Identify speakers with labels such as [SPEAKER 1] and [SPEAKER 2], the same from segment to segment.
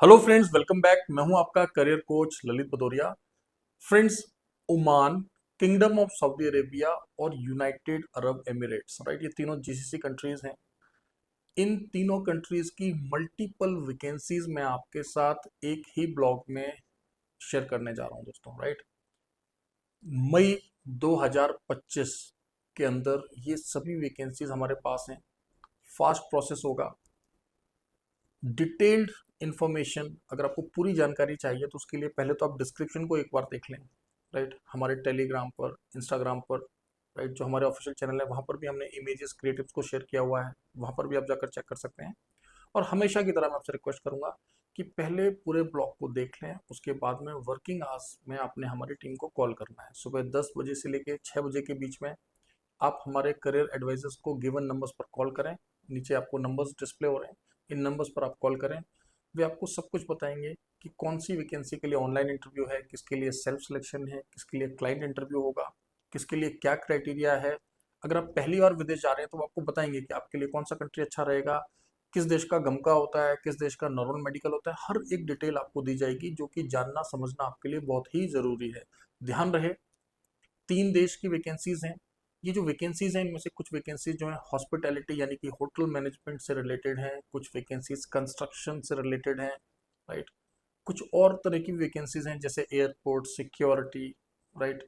[SPEAKER 1] Hello friends, welcome back. मैं हूं आपका career coach Lalit Bhadauria. Friends, Oman, kingdom of Saudi Arabia और यूनाइटेड अरब एमिरेट्स, राइट, ये तीनों जीसीसी कंट्रीज हैं। इन तीनों कंट्रीज की मल्टीपल वैकेंसीज मैं आपके साथ एक ही ब्लॉग में शेयर करने जा रहा हूं दोस्तों, राइट। मई 2025 के अंदर ये सभी वैकेंसीज हमारे पास हैं। फास्ट प्रोसेस होगा। डिटेल्ड इंफॉर्मेशन, अगर आपको पूरी जानकारी चाहिए तो उसके लिए पहले तो आप डिस्क्रिप्शन को एक बार देख लें, राइट। हमारे टेलीग्राम पर, इंस्टाग्राम पर, राइट, जो हमारे ऑफिशियल चैनल है वहाँ पर भी हमने इमेजेस क्रिएटिव्स को शेयर किया हुआ है। वहाँ पर भी आप जाकर चेक कर सकते हैं। और हमेशा की तरह मैं आपसे रिक्वेस्ट करूंगा कि पहले पूरे ब्लॉग को देख लें, उसके बाद में वर्किंग आवर्स में आपने हमारी टीम को कॉल करना है। सुबह 10 बजे से लेकर 6 बजे के बीच में आप हमारे करियर एडवाइजर्स को गिवन नंबर्स पर कॉल करें। नीचे आपको नंबर्स डिस्प्ले हो रहे हैं, इन नंबर्स पर आप कॉल करें। वे आपको सब कुछ बताएंगे कि कौन सी वैकेंसी के लिए ऑनलाइन इंटरव्यू है, किसके लिए सेल्फ सिलेक्शन है, किसके लिए क्लाइंट इंटरव्यू होगा, किसके लिए क्या क्राइटेरिया है। अगर आप पहली बार विदेश जा रहे हैं तो वो आपको बताएंगे कि आपके लिए कौन सा कंट्री अच्छा रहेगा, किस देश का गमका होता है, किस देश का नॉर्मल मेडिकल होता है। हर एक डिटेल आपको दी जाएगी, जो कि जानना समझना आपके लिए बहुत ही ज़रूरी है। ध्यान रहे, 3 देश की वैकेंसीज हैं। ये जो वैकेंसीज हैं इनमें से कुछ वैकेंसीज जो है हॉस्पिटैलिटी यानी कि होटल मैनेजमेंट से रिलेटेड हैं, कुछ वैकेंसीज कंस्ट्रक्शन से रिलेटेड हैं, राइट। कुछ और तरह की वैकेंसीज हैं जैसे airport security, right.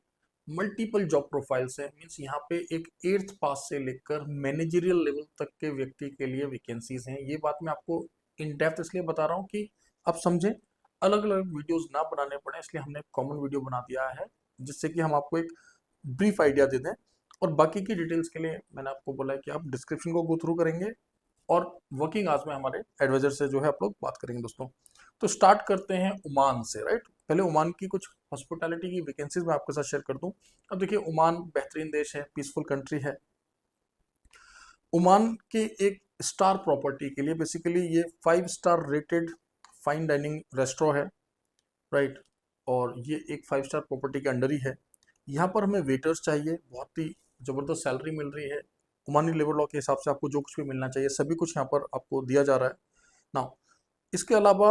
[SPEAKER 1] Multiple job profiles है, मीन्स यहाँ पे एक 8th पास से लेकर मैनेजरियल लेवल तक के व्यक्ति के लिए वैकेंसीज हैं। ये बात मैं आपको इन डेप्थ इसलिए बता रहा हूँ कि आप समझें, अलग अलग वीडियोस ना बनाने पड़े, इसलिए हमने कॉमन वीडियो बना दिया है, जिससे कि हम आपको एक ब्रीफ आइडिया दे दें। और बाकी की डिटेल्स के लिए मैंने आपको बोला है कि आप डिस्क्रिप्शन को गो थ्रू करेंगे और वर्किंग आवर्स में हमारे एडवाइजर से जो है आप लोग बात करेंगे दोस्तों। तो स्टार्ट करते हैं ओमान से, राइट। पहले ओमान की कुछ हॉस्पिटैलिटी की वैकेंसीज मैं आपके साथ शेयर कर दूं। अब देखिए, ओमान बेहतरीन देश है, पीसफुल कंट्री है। ओमान के एक स्टार प्रॉपर्टी के लिए, बेसिकली ये 5 star rated fine dining restaurant है, राइट। और ये एक 5 स्टार प्रॉपर्टी के अंडर ही है। यहाँ पर हमें वेटर्स चाहिए, बहुत ही ज़बरदस्त सैलरी मिल रही है। ओमानी लेबर लॉ के हिसाब से आपको जो कुछ भी मिलना चाहिए सभी कुछ यहाँ पर आपको दिया जा रहा है ना। इसके अलावा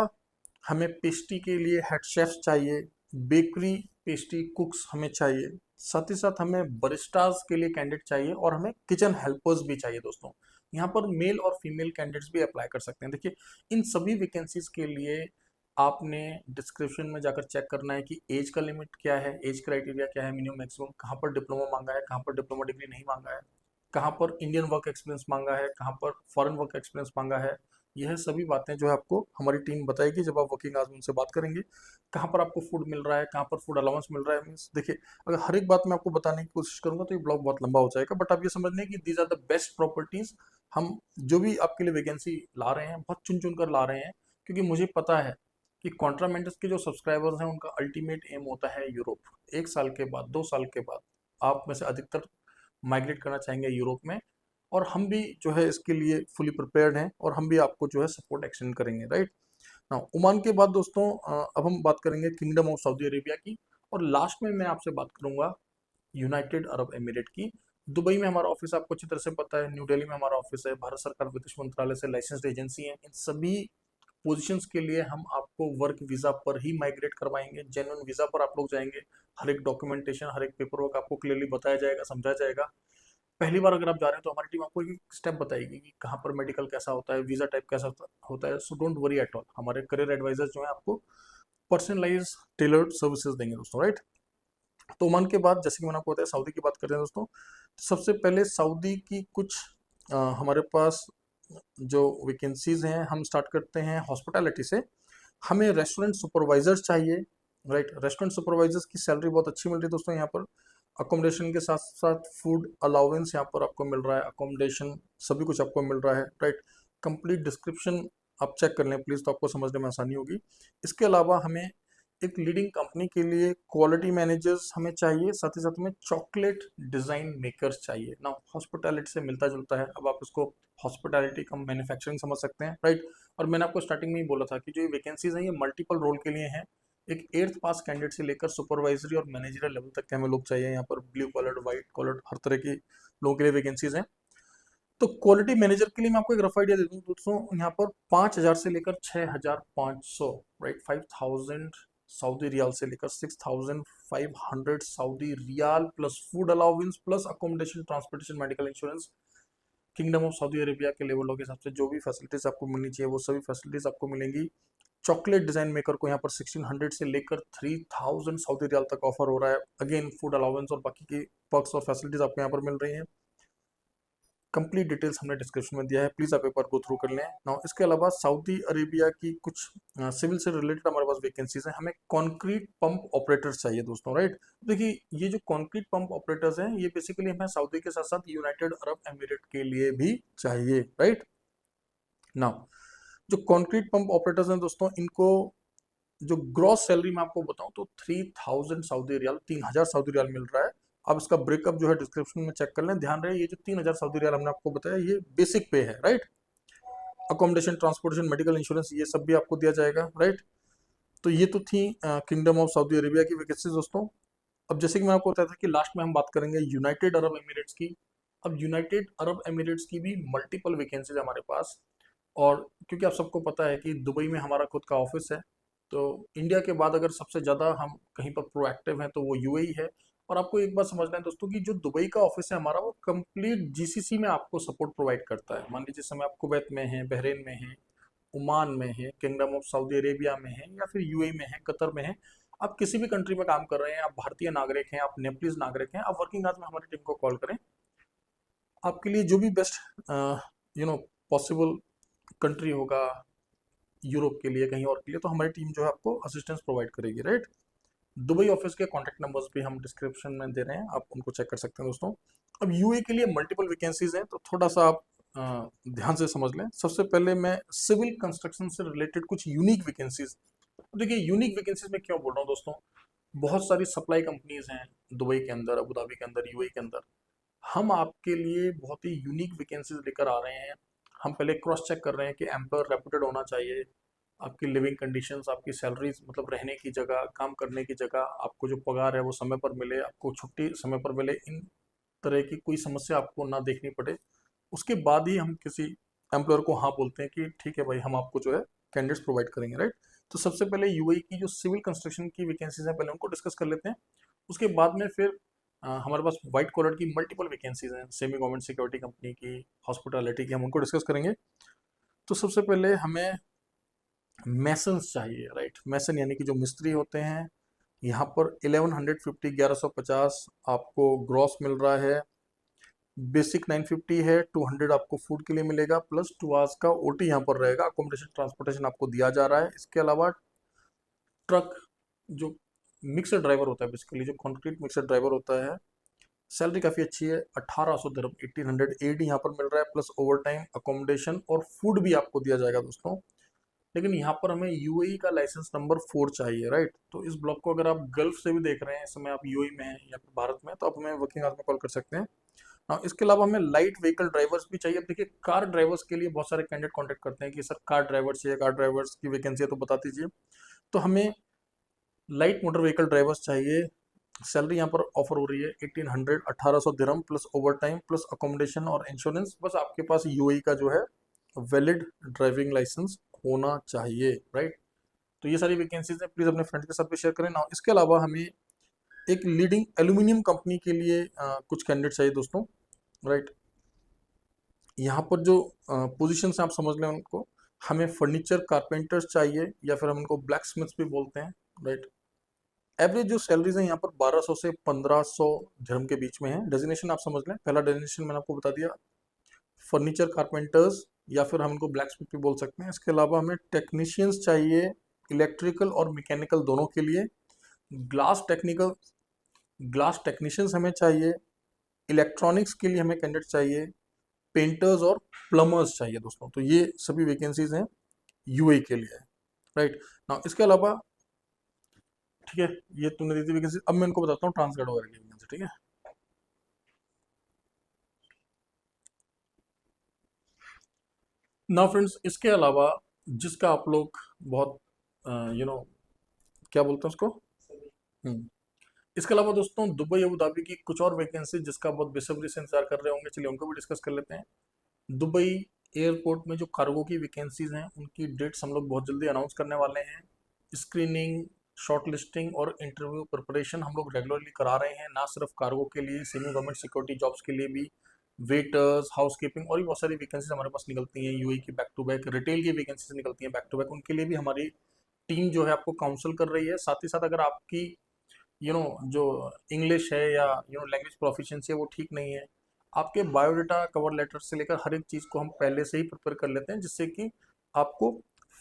[SPEAKER 1] हमें पेस्ट्री के लिए हेड शेफ्स चाहिए, बेकरी पेस्ट्री कुक्स हमें चाहिए, साथ ही साथ हमें बरिस्टाज के लिए कैंडिडेट चाहिए और हमें किचन हेल्पर्स भी चाहिए दोस्तों। यहाँ पर मेल और फीमेल कैंडिडेट्स भी अप्लाई कर सकते हैं। देखिए, इन सभी वैकेंसीज के लिए आपने डिस्क्रिप्शन में जाकर चेक करना है कि एज का लिमिट क्या है, एज क्राइटेरिया क्या है, मिनिमम मैक्सिमम, कहाँ पर डिप्लोमा मांगा है, कहाँ पर डिप्लोमा डिग्री नहीं मांगा है, कहाँ पर इंडियन वर्क एक्सपीरियंस मांगा है, कहाँ पर फॉरेन वर्क एक्सपीरियंस मांगा है। यह सभी बातें जो है आपको हमारी टीम बताएगी जब आप वर्किंग आवर्स में उनसे बात करेंगे। कहाँ पर आपको फूड मिल रहा है, कहाँ पर फूड अलाउंस मिल रहा है, मीन्स देखिए, अगर हर एक बात मैं आपको बताने की कोशिश करूंगा तो ये ब्लॉग बहुत लंबा हो जाएगा। बट आप ये समझ लें कि these are the best properties. हम जो भी आपके लिए वैकेंसी ला रहे हैं बहुत चुन चुन कर ला रहे हैं, क्योंकि मुझे पता है कि कॉन्ट्रामेंटस के जो सब्सक्राइबर्स हैं उनका अल्टीमेट एम होता है यूरोप। 1 साल के बाद, 2 साल के बाद आप में से अधिकतर माइग्रेट करना चाहेंगे यूरोप में। और हम भी जो है इसके लिए फुली प्रिपेयर्ड हैं और हम भी आपको जो है सपोर्ट एक्सटेंड करेंगे, राइट ना। ओमान के बाद दोस्तों अब हम बात करेंगे किंगडम ऑफ सऊदी अरेबिया की। और लास्ट में मैं आपसे बात करूंगा यूनाइटेड अरब एमिरेट की। दुबई में हमारा ऑफिस आपको अच्छी तरह से पता है, न्यू दिल्ली में हमारा ऑफिस है, भारत सरकार विदेश मंत्रालय से लाइसेंस्ड एजेंसी है। इन सभी पोजीशंस के लिए हम आपको वर्क वीज़ा पर ही माइग्रेट करवाएंगे, जेन्युइन वीज़ा पर आप लोग जाएंगे। हर एक डॉक्यूमेंटेशन, हर एक पेपर वर्क आपको क्लियरली बताया जाएगा, समझा जाएगा। पहली बार अगर आप जा रहे हैं तो हमारी टीम आपको एक स्टेप बताएगी कि कहाँ पर मेडिकल कैसा होता है, वीज़ा टाइप कैसा होता है। So don't worry at all, हमारे करियर एडवाइजर्स जो है आपको पर्सनलाइज टेलर्ड सर्विसेज देंगे दोस्तों, राइट। तो ओमान के बाद जैसे कि मैंने आपको बताया, सऊदी की बात करते हैं दोस्तों। सबसे पहले सऊदी की कुछ हमारे पास जो वैकेंसीज हैं, हम स्टार्ट करते हैं हॉस्पिटैलिटी से। हमें रेस्टोरेंट सुपरवाइजर्स चाहिए, राइट। रेस्टोरेंट सुपरवाइजर्स की सैलरी बहुत अच्छी मिल रही है दोस्तों यहाँ पर। अकोमोडेशन के साथ साथ फूड अलाउंस यहाँ पर आपको मिल रहा है, अकोमोडेशन सभी कुछ आपको मिल रहा है, राइट। कंप्लीट डिस्क्रिप्शन आप चेक कर लें प्लीज़, तो आपको समझने में आसानी होगी। इसके अलावा हमें एक लीडिंग कंपनी के लिए क्वालिटी मैनेजर्स हमें चाहिए, साथ ही साथ में चॉकलेट डिज़ाइन मेकर्स चाहिए ना। हॉस्पिटैलिटी से मिलता जुलता है, अब आप इसको हॉस्पिटैलिटी कम मैन्युफैक्चरिंग समझ सकते हैं, राइट। और मैंने आपको स्टार्टिंग में ही बोला था कि जो ये वैकेंसीज हैं ये मल्टीपल रोल के लिए हैं। एक 8th पास कैंडिडेट से लेकर सुपरवाइजरी और मैनेजरियल लेवल तक के हमें लोग चाहिए। यहाँ पर ब्लू कॉलर, व्हाइट कॉलर, हर तरह की लोगों के लिए वैकेंसीज हैं। तो क्वालिटी मैनेजर के लिए मैं आपको एक रफ आइडिया दे दूं दोस्तों, यहाँ पर 5,000 से लेकर 6,500, राइट, 5,000 सऊदी रियाल से लेकर 6,500 Saudi riyal plus food allowance plus accommodation, transportation, medical insurance. Kingdom of Saudi Arabia के लेवल लॉ के हिसाब से जो भी फैसिलिटीज आपको मिलनी चाहिए वो सभी फैसिलिटीज आपको मिलेंगी। चॉकलेट डिजाइन मेकर को यहाँ पर 1,600 से लेकर 3,000 सऊदी रियाल तक ऑफर हो रहा है। अगेन फूड अलाउंस और बाकी की पर्क्स और फैसिलिटीज आपको यहाँ पर मिल रही हैं। कंप्लीट डिटेल्स हमने डिस्क्रिप्शन में दिया है, प्लीज़ आप एक बार गो थ्रू कर लें ना। इसके अलावा सऊदी अरेबिया की कुछ सिविल से रिलेटेड हमारे पास वैकेंसीज हैं। हमें कंक्रीट पंप ऑपरेटर्स चाहिए दोस्तों, राइट। देखिए ये जो कंक्रीट पंप ऑपरेटर्स हैं ये बेसिकली हमें सऊदी के साथ साथ यूनाइटेड अरब एमिरेट के लिए भी चाहिए, राइट ना। जो कंक्रीट पंप ऑपरेटर्स हैं दोस्तों, इनको जो ग्रॉस सैलरी मैं आपको बताऊं तो 3,000 सऊदी रियाल, 3,000 सऊदी रियाल मिल रहा है। अब इसका ब्रेकअप जो है डिस्क्रिप्शन में चेक कर लें। ध्यान रहे ये जो 3,000 सऊदी रियाल हमने आपको बताया ये बेसिक पे है, right. Accommodation, transportation, medical insurance ये सब भी आपको दिया जाएगा, राइट। तो ये तो थी किंगडम ऑफ सऊदी अरेबिया की वैकेंसीज दोस्तों। अब जैसे कि मैं आपको बताया था कि लास्ट में हम बात करेंगे यूनाइटेड अरब एमिरेट्स की। अब यूनाइटेड अरब एमिरेट्स की भी मल्टीपल वैकेंसीज हमारे पास, और क्योंकि आप सबको पता है कि दुबई में हमारा खुद का ऑफिस है, तो इंडिया के बाद अगर सबसे ज़्यादा हम कहीं पर प्रोएक्टिव हैं तो वो यूएई है। और आपको एक बात समझना है दोस्तों कि जो दुबई का ऑफिस है हमारा वो कंप्लीट जीसीसी में आपको सपोर्ट प्रोवाइड करता है। मान लीजिए समय आप कुवैत में हैं, बहरीन में हैं, ओमान में है, किंगडम ऑफ सऊदी अरेबिया में है, या फिर यूएई में है, कतर में है, आप किसी भी कंट्री में काम कर रहे हैं, आप भारतीय नागरिक हैं, आप नेपलीज नागरिक हैं, आप वर्किंग आवर्स में हमारी टीम को कॉल करें। आपके लिए जो भी बेस्ट पॉसिबल कंट्री होगा यूरोप के लिए, कहीं और के लिए, तो हमारी टीम जो है आपको असिस्टेंस प्रोवाइड करेगी, राइट। दुबई ऑफिस के कॉन्टैक्ट नंबर्स भी हम डिस्क्रिप्शन में दे रहे हैं, आप उनको चेक कर सकते हैं दोस्तों। अब यूए के लिए मल्टीपल वैकेंसीज हैं, तो थोड़ा सा आप ध्यान से समझ लें। सबसे पहले मैं सिविल कंस्ट्रक्शन से रिलेटेड कुछ यूनिक वैकेंसीज, देखिए यूनिक वैकेंसीज में क्यों बोल रहा हूँ दोस्तों, बहुत सारी सप्लाई कंपनीज हैं दुबई के अंदर, अबू धाबी के अंदर, यूएई के अंदर। हम आपके लिए बहुत ही यूनिक वैकेंसीज लेकर आ रहे हैं। हम पहले क्रॉस चेक कर रहे हैं कि एम्प्लॉयर रेपुटेड होना चाहिए, आपकी लिविंग कंडीशंस, आपकी सैलरीज, मतलब रहने की जगह, काम करने की जगह, आपको जो पगार है वो समय पर मिले, आपको छुट्टी समय पर मिले, इन तरह की कोई समस्या आपको ना देखनी पड़े। उसके बाद ही हम किसी एम्प्लॉयर को हाँ बोलते हैं कि ठीक है भाई हम आपको जो है कैंडिडेट्स प्रोवाइड करेंगे, राइट। तो सबसे पहले यूएई की जो सिविल कंस्ट्रक्शन की वैकेंसीज हैं पहले उनको डिस्कस कर लेते हैं। उसके बाद में फिर हमारे पास व्हाइट कॉलर की मल्टीपल वैकेंसीज हैं, सेमी गवर्नमेंट सिक्योरिटी कंपनी की, हॉस्पिटैलिटी की, हम उनको डिस्कस करेंगे। तो सबसे पहले हमें मैसन्स चाहिए, राइट। मैसन यानी कि जो मिस्त्री होते हैं। यहाँ पर 1150 आपको ग्रॉस मिल रहा है, बेसिक 950 है, 200 आपको फूड के लिए मिलेगा, प्लस 2 आवर्स का ओटी यहाँ पर रहेगा। अकोमोडेशन, ट्रांसपोर्टेशन आपको दिया जा रहा है। इसके अलावा ट्रक जो मिक्सर ड्राइवर होता है, बेसिकली जो कंक्रीट मिक्सर ड्राइवर होता है, सैलरी काफ़ी अच्छी है, 1,800 दिरहम, 1,800 एडी यहाँ पर मिल रहा है, प्लस ओवर टाइम, अकोमोडेशन और फूड भी आपको दिया जाएगा दोस्तों। लेकिन यहाँ पर हमें यूएई का लाइसेंस नंबर 4 चाहिए, राइट। तो इस ब्लॉग को अगर आप गल्फ से भी देख रहे हैं, इस समय आप यूएई में हैं या फिर भारत में, तो आप हमें वर्किंग आवर्स में कॉल कर सकते हैं। हाँ, इसके अलावा हमें लाइट व्हीकल ड्राइवर्स भी चाहिए। अब देखिए कार ड्राइवर्स के लिए बहुत सारे कैंडिडेट कांटेक्ट करते हैं कि सर कार ड्राइवर चाहिए, कार ड्राइवर्स की वैकेंसी है तो बता दीजिए। तो हमें लाइट मोटर व्हीकल ड्राइवर्स चाहिए। सैलरी यहाँ पर ऑफर हो रही है 1,800, 1,800 दिरहम, plus overtime, plus accommodation और इंश्योरेंस। बस आपके पास यूएई का जो है वैलिड ड्राइविंग लाइसेंस होना चाहिए, राइट। तो ये सारी वैकेंसीज हैं, प्लीज़ अपने फ्रेंड के साथ भी शेयर करें ना। इसके अलावा हमें एक लीडिंग एल्यूमिनियम कंपनी के लिए कुछ कैंडिडेट चाहिए दोस्तों, राइट। यहाँ पर जो पोजीशंस आप समझ लें उनको, हमें फर्नीचर कारपेंटर्स चाहिए या फिर हम उनको ब्लैक स्मिथ्स भी बोलते हैं, राइट। एवरेज जो सैलरीज हैं यहाँ पर 1,200 से 1,500 दिरहम के बीच में है। डेजिग्नेशन आप समझ लें, पहला डेजिग्नेशन मैंने आपको बता दिया, फर्नीचर कारपेंटर्स या फिर हम उनको ब्लैक स्मिथ भी बोल सकते हैं। इसके अलावा हमें टेक्नीशियंस चाहिए, इलेक्ट्रिकल और मैकेनिकल दोनों के लिए। ग्लास टेक्निकल, ग्लास टेक्नीशियंस हमें चाहिए। इलेक्ट्रॉनिक्स के लिए हमें कैंडिडेट चाहिए। पेंटर्स और प्लम्बर्स चाहिए दोस्तों। तो ये सभी वैकेंसीज हैं यूएई के लिए, राइट ना। इसके अलावा ठीक है, ये तुमने दी थी वैकेंसी। अब मैं इनको बताता हूँ ट्रांसगार्ड वगैरह की वैकेंसी, ठीक है ना फ्रेंड्स। इसके अलावा जिसका आप लोग बहुत यू नो क्या बोलते हैं उसको, हम्म, इसके अलावा दोस्तों दुबई अबू धाबी की कुछ और वैकेंसी जिसका बहुत बेसब्री से इंतजार कर रहे होंगे, चलिए उनको भी डिस्कस कर लेते हैं। दुबई एयरपोर्ट में जो कार्गो की वैकेंसीज हैं उनकी डेट्स हम लोग बहुत जल्दी अनाउंस करने वाले हैं। स्क्रीनिंग, शॉर्ट लिस्टिंग और इंटरव्यू प्रिपरेशन हम लोग रेगुलरली करा रहे हैं, ना सिर्फ कार्गो के लिए, सेमी गवर्नमेंट सिक्योरिटी जॉब्स के लिए भी, वेटर्स, हाउसकीपिंग और भी बहुत सारी वैकेंसीज हमारे पास निकलती हैं। यूएई की बैक टू बैक, रिटेल की वैकेंसीज निकलती हैं बैक टू बैक, उनके लिए भी हमारी टीम जो है आपको काउंसिल कर रही है। साथ ही साथ अगर आपकी जो इंग्लिश है या लैंग्वेज प्रोफिशिएंसी है वो ठीक नहीं है, आपके बायोडाटा, कवर लेटर से लेकर हर एक चीज़ को हम पहले से ही प्रिपेयर कर लेते हैं, जिससे कि आपको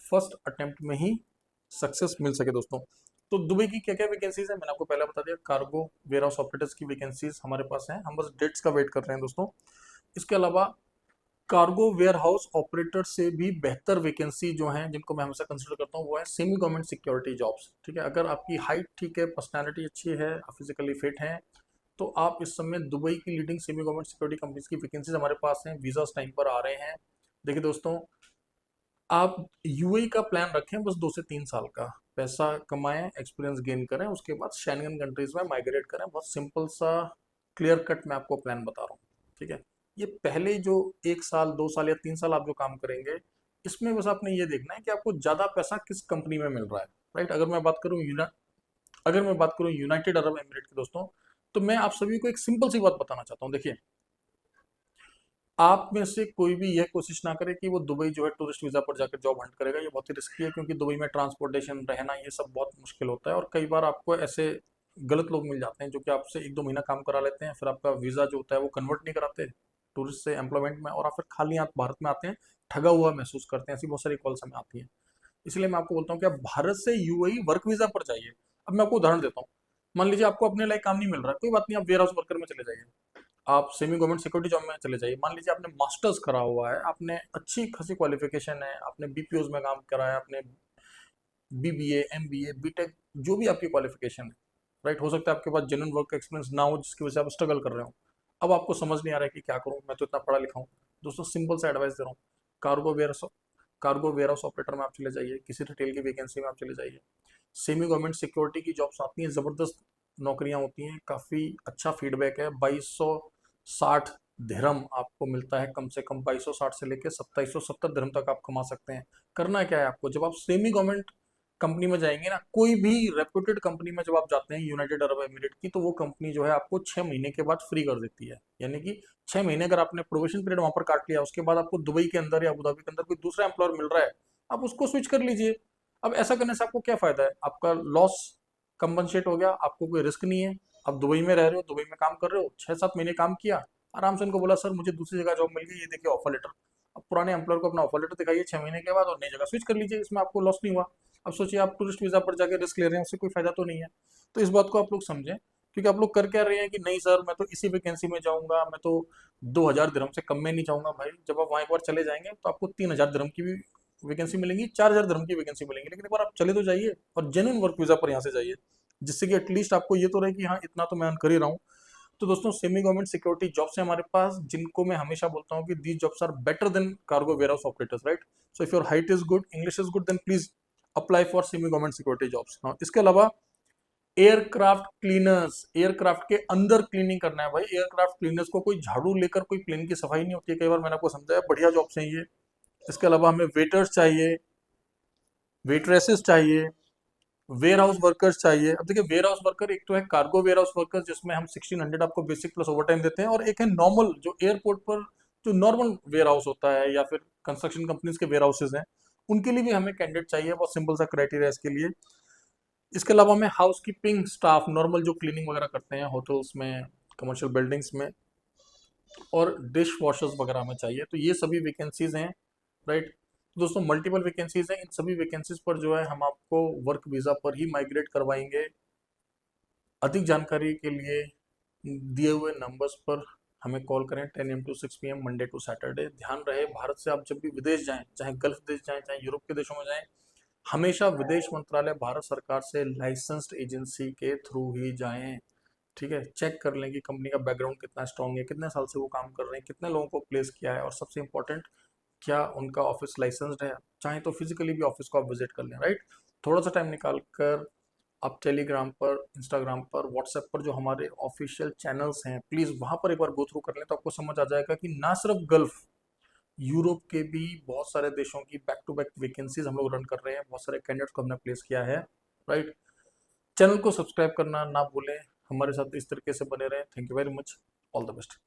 [SPEAKER 1] फर्स्ट अटेम्प्ट में ही सक्सेस मिल सके दोस्तों। तो दुबई की क्या क्या वैकेंसीज है मैंने आपको पहले बता दिया। कार्गो वेयर हाउस ऑपरेटर्स की वैकेंसीज हमारे पास हैं, हम बस डेट्स का वेट कर रहे हैं दोस्तों। इसके अलावा कार्गो वेयर हाउस ऑपरेटर से भी बेहतर वैकेंसी जो हैं, जिनको मैं हमेशा कंसिडर करता हूँ, वो है सेमी गवर्नमेंट सिक्योरिटी जॉब्स। ठीक है, अगर आपकी हाइट ठीक है, पर्सनैलिटी अच्छी है, फिजिकली फिट हैं, तो आप इस समय दुबई की leading semi government security companies की वैकेंसीज हमारे पास हैं, वीजास टाइम पर आ रहे हैं। देखिए दोस्तों, आप यूएई का प्लान रखें बस 2 से 3 साल का, पैसा कमाएं, एक्सपीरियंस गेन करें, उसके बाद शेंगन कंट्रीज में माइग्रेट करें। बहुत सिंपल सा क्लियर कट मैं आपको प्लान बता रहा हूँ। ठीक है, ये पहले जो 1 साल 2 साल या 3 साल आप जो काम करेंगे, इसमें बस आपने ये देखना है कि आपको ज़्यादा पैसा किस कंपनी में मिल रहा है। राइट, अगर मैं बात करूँ यूनाइटेड अरब एमिरेट की दोस्तों, तो मैं आप सभी को एक सिंपल सी बात बताना चाहता हूँ। देखिए, आप में से कोई भी यह कोशिश ना करे कि वो दुबई जो है टूरिस्ट वीज़ा पर जाकर जॉब हंट करेगा। ये बहुत ही रिस्की है, क्योंकि दुबई में ट्रांसपोर्टेशन, रहना, ये सब बहुत मुश्किल होता है, और कई बार आपको ऐसे गलत लोग मिल जाते हैं जो कि आपसे 1-2 महीना काम करा लेते हैं, फिर आपका वीज़ा जो होता है वो कन्वर्ट नहीं कराते टूरिस्ट से एम्प्लॉयमेंट में, और आप फिर खाली हाथ भारत में आते हैं, ठगा हुआ महसूस करते हैं। ऐसी बहुत सारी कॉल्स हमें आती हैं। इसलिए मैं आपको बोलता हूँ कि आप भारत से यूएई वर्क वीज़ा पर जाइए। अब मैं आपको उदाहरण देता हूँ। मान लीजिए आपको अपने लायक काम नहीं मिल रहा है, कोई बात नहीं, आप वेयर हाउस वर्कर में चले जाइए, आप सेमी गवर्नमेंट सिक्योरिटी जॉब में चले जाइए। मान लीजिए आपने मास्टर्स करा हुआ है, आपने अच्छी खासी क्वालिफिकेशन है, आपने बीपीओज में काम करा है, आपने बीबीए, एमबीए, बीटेक, जो भी आपकी क्वालिफिकेशन है, राइट, हो सकता है आपके पास जेन्युइन वर्क एक्सपीरियंस ना हो, जिसकी वजह से आप स्ट्रगल कर रहे हो। अब आपको समझ नहीं आ रहा है कि क्या करूं, मैं तो इतना पढ़ा लिखा हूं। दोस्तों, सिंपल सा एडवाइस दे रहा हूँ। Cargo ware cargo warehouse operator में आप चले जाइए, किसी रिटेल की वैकेंसी में आप चले जाइए। सेमी गवर्नमेंट सिक्योरिटी की जॉब्स आती हैं, ज़बरदस्त नौकरियां होती हैं, काफ़ी अच्छा फीडबैक है। 2260 दिरहम आपको मिलता है, कम से कम 2260 से लेकर 2770 दिरहम तक आप कमा सकते हैं। करना क्या है आपको, जब आप सेमी गवर्नमेंट कंपनी में जाएंगे ना, कोई भी रेप्यूटेड कंपनी में जब आप जाते हैं यूनाइटेड अरब एमिरेट की, तो वो कंपनी जो है आपको 6 महीने के बाद फ्री कर देती है। यानी कि 6 महीने अगर आपने प्रोबेशन पीरियड वहां पर काट लिया, उसके बाद आपको दुबई के अंदर या अबू धाबी के अंदर कोई दूसरा एम्प्लॉयर मिल रहा है, आप उसको स्विच कर लीजिए। अब ऐसा करने से आपको क्या फायदा है, आपका लॉस कंपनसेट हो गया, आपको कोई रिस्क नहीं है। आप दुबई में रह रहे हो, दुबई में काम कर रहे हो, 6-7 महीने काम किया, आराम से उनको बोला सर मुझे दूसरी जगह जॉब मिल गई, ये देखिए ऑफर लेटर। अब पुराने एम्प्लॉयर को अपना ऑफर लेटर दिखाइए 6 महीने के बाद, और नई जगह स्विच कर लीजिए, इसमें आपको लॉस नहीं हुआ। अब सोचिए, आप टूरिस्ट वीज़ा पर जाकर रिस्क ले रहे हैं, उससे कोई फायदा तो नहीं है। तो इस बात को आप लोग समझें, क्योंकि आप लोग कर क्या रहे हैं कि नहीं सर मैं तो इसी वैकेंसी में जाऊंगा, मैं तो 2000 दिरहम से कम में नहीं जाऊंगा। भाई, जब आप वहाँ एक बार चले जाएंगे तो आपको 3000 दिरहम की भी वैकेंसी मिलेंगी, 4000 दिरहम की वैकेंसी मिलेंगी, लेकिन एक बार आप चले तो जाइए, और जेन्युइन वर्क वीज़ा पर यहाँ से जाइए, जिससे कि एटलीस्ट आपको ये तो रहे कि हाँ इतना तो मैं अर्न कर ही रहा हूँ। तो दोस्तों, सेमी गवर्नमेंट सिक्योरिटी जॉब्स हैं हमारे पास, जिनको मैं हमेशा बोलता हूँ कि these jobs are better than cargo warehouse operators, right. So if your height is good, English is good, then please apply for semi government security jobs. इसके अलावा एयरक्राफ्ट क्लीनर्स, एयरक्राफ्ट के अंदर क्लीनिंग करना है। भाई, aircraft cleaners को कोई झाड़ू लेकर कोई प्लेन की सफाई नहीं होती है, कई बार मैंने आपको समझाया, बढ़िया जॉब्स हैं ये। इसके अलावा हमें वेटर्स चाहिए, वेटरेसेस चाहिए, वेयर हाउस वर्कर्स चाहिए। अब देखिए, वेयर हाउस वर्कर एक तो है कार्गो वेयर हाउस वर्कर्स, जिसमें हम 1600 आपको बेसिक प्लस ओवर टाइम देते हैं, और एक है नॉर्मल, जो एयरपोर्ट पर जो नॉर्मल वेयर हाउस होता है, या फिर कंस्ट्रक्शन कंपनीज के वेयर हाउसेज हैं, उनके लिए भी हमें कैंडिडेट चाहिए। बहुत सिंपल सा क्राइटेरिया इसके लिए। इसके अलावा हमें हाउस कीपिंग स्टाफ, नॉर्मल जो क्लीनिंग वगैरह करते हैं होटल्स में, कमर्शियल बिल्डिंग्स में, और डिश वॉशर्स वगैरह हमें चाहिए। तो ये सभी वैकेंसीज हैं, राइट। दोस्तों, मल्टीपल वैकेंसीज हैं, इन सभी वैकेंसीज पर जो है हम आपको वर्क वीज़ा पर ही माइग्रेट करवाएंगे। अधिक जानकारी के लिए दिए हुए नंबर्स पर हमें कॉल करें, 10 AM to 6 PM Monday to Saturday. ध्यान रहे, भारत से आप जब भी विदेश जाएं, चाहे गल्फ देश जाएं, चाहे यूरोप के देशों में जाएं, हमेशा विदेश मंत्रालय, भारत सरकार से लाइसेंस्ड एजेंसी के थ्रू ही जाएं। ठीक है, चेक कर लें कि कंपनी का बैकग्राउंड कितना स्ट्रांग है, कितने साल से वो काम कर रहे हैं, कितने लोगों को प्लेस किया है, और सबसे इंपॉर्टेंट, क्या उनका ऑफिस लाइसेंस्ड है। चाहे तो फिजिकली भी ऑफिस को आप विजिट कर लें, राइट। थोड़ा सा टाइम निकाल कर आप टेलीग्राम पर, इंस्टाग्राम पर, व्हाट्सएप पर जो हमारे ऑफिशियल चैनल्स हैं, प्लीज़ वहाँ पर एक बार गो थ्रू कर लें, तो आपको समझ आ जाएगा कि ना सिर्फ गल्फ, यूरोप के भी बहुत सारे देशों की बैक टू बैक वैकेंसीज हम लोग रन कर रहे हैं, बहुत सारे कैंडिडेट्स को हमने प्लेस किया है, राइट। चैनल को सब्सक्राइब करना ना भूलें, हमारे साथ इस तरीके से बने रहें। Thank you very much, all the best.